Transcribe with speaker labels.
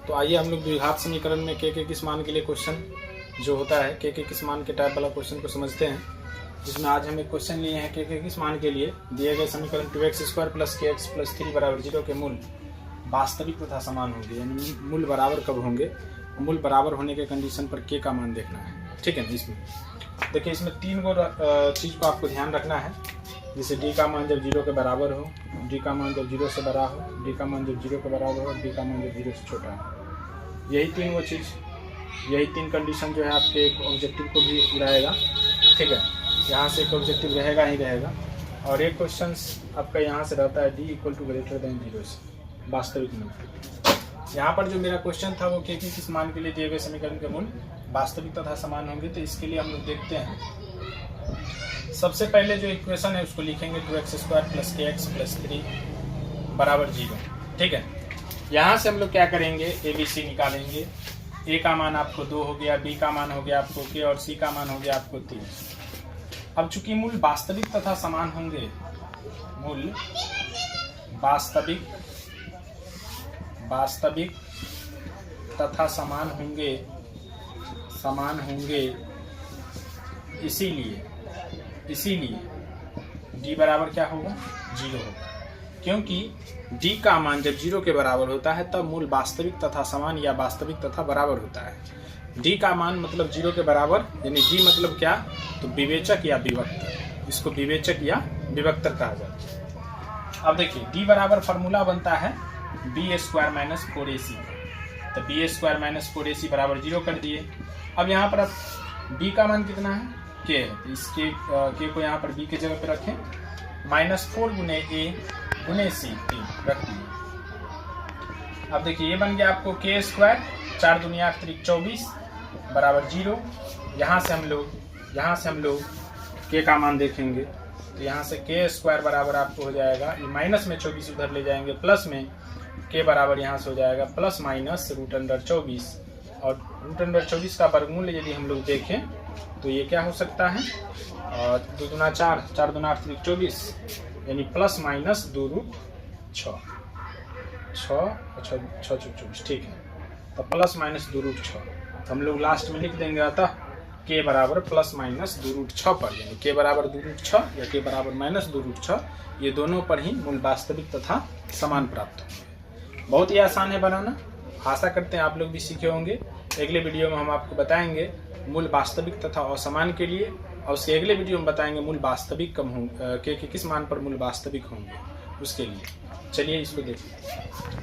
Speaker 1: तो आइए हम लोग द्विघात समीकरण में के किस मान के लिए क्वेश्चन जो होता है के किस मान के टाइप वाला क्वेश्चन को समझते हैं। जिसमें आज हम एक क्वेश्चन लिए हैं के किस मान के लिए दिए गए समीकरण 2x² + kx + 3 = 0 के मूल वास्तविक तथा समान होंगे, यानी मूल बराबर कब होंगे। मूल बराबर होने के कंडीशन पर के का मान देखना है, ठीक है। इसमें देखिए, इसमें 3 गो चीज़ को आपको ध्यान रखना है। जैसे डी का मान जब 0 के बराबर हो, डी का मान जब 0 से बड़ा हो, डी का मान जब 0 के बराबर हो, डी का मान जब 0 से छोटा हो। यही 3 वो चीज़, यही 3 कंडीशन जो है आपके एक ऑब्जेक्टिव को भी उड़ाएगा, ठीक है। यहाँ से एक ऑब्जेक्टिव रहेगा ही रहेगा। और एक क्वेश्चन आपका यहाँ से रहता है d = > 0 से वास्तविक मूल। यहाँ पर जो मेरा क्वेश्चन था वो के किस मान के लिए दिए गए समीकरण के मूल वास्तविक तथा समान होंगे। तो इसके लिए हम लोग देखते हैं, सबसे पहले जो इक्वेशन है उसको लिखेंगे 2x² + kx + 3 = 0, ठीक है। यहाँ से हम लोग क्या करेंगे, ABC निकालेंगे। a का मान आपको 2 हो गया, b का मान हो गया आपको k और c का मान हो गया आपको 3। अब चूंकि मूल वास्तविक तथा समान होंगे, मूल वास्तविक तथा समान होंगे, इसीलिए d बराबर क्या होगा, 0 होगा। क्योंकि d का मान जब 0 के बराबर होता है तब मूल वास्तविक तथा समान या वास्तविक तथा बराबर होता है। d का मान मतलब 0 के बराबर, यानी d मतलब क्या, तो विवेचक या विभक्तर। इसको विवेचक या विभक्तर कहा जाता है। अब देखिए, d बराबर फार्मूला बनता है b² - 4ac। तो b² - 4ac बराबर 0 कर दिए। अब यहाँ पर अब b का मान कितना है, k है, तो इस k को यहाँ पर b की जगह पे रखें। -4 × a × c 3 रख दिए। अब देखिए, ये बन गया आपको k², 4 दूनी 8 × 24 बराबर 0। यहाँ से हम लोग k का मान देखेंगे, तो यहाँ से k² बराबर आपको हो जाएगा, ये माइनस में 24 उधर ले जाएंगे, प्लस में k बराबर यहाँ से हो जाएगा ±√24। और √24 का वर्गमूल यदि हम लोग देखें तो ये क्या हो सकता है, 2 दूना 4, 4 दूना 8 × 24, यानी ±2√6, 6 ठीक है। तो ±2√6 हम लोग लास्ट में लिख देंगे। अतः k बराबर ±2√6 पर, यानी k बराबर 2√6 या k बराबर -2√6, ये दोनों पर ही मूल वास्तविक तथा समान प्राप्त होंगे। बहुत ही आसान है बनाना। आशा करते हैं आप लोग भी सीखे होंगे। अगले वीडियो में हम आपको बताएंगे मूल वास्तविक तथा असमान के लिए, और उसके अगले वीडियो में बताएंगे मूल वास्तविक कम होंगे, के किस मान पर मूल वास्तविक होंगे उसके लिए। चलिए इसको देखते हैं।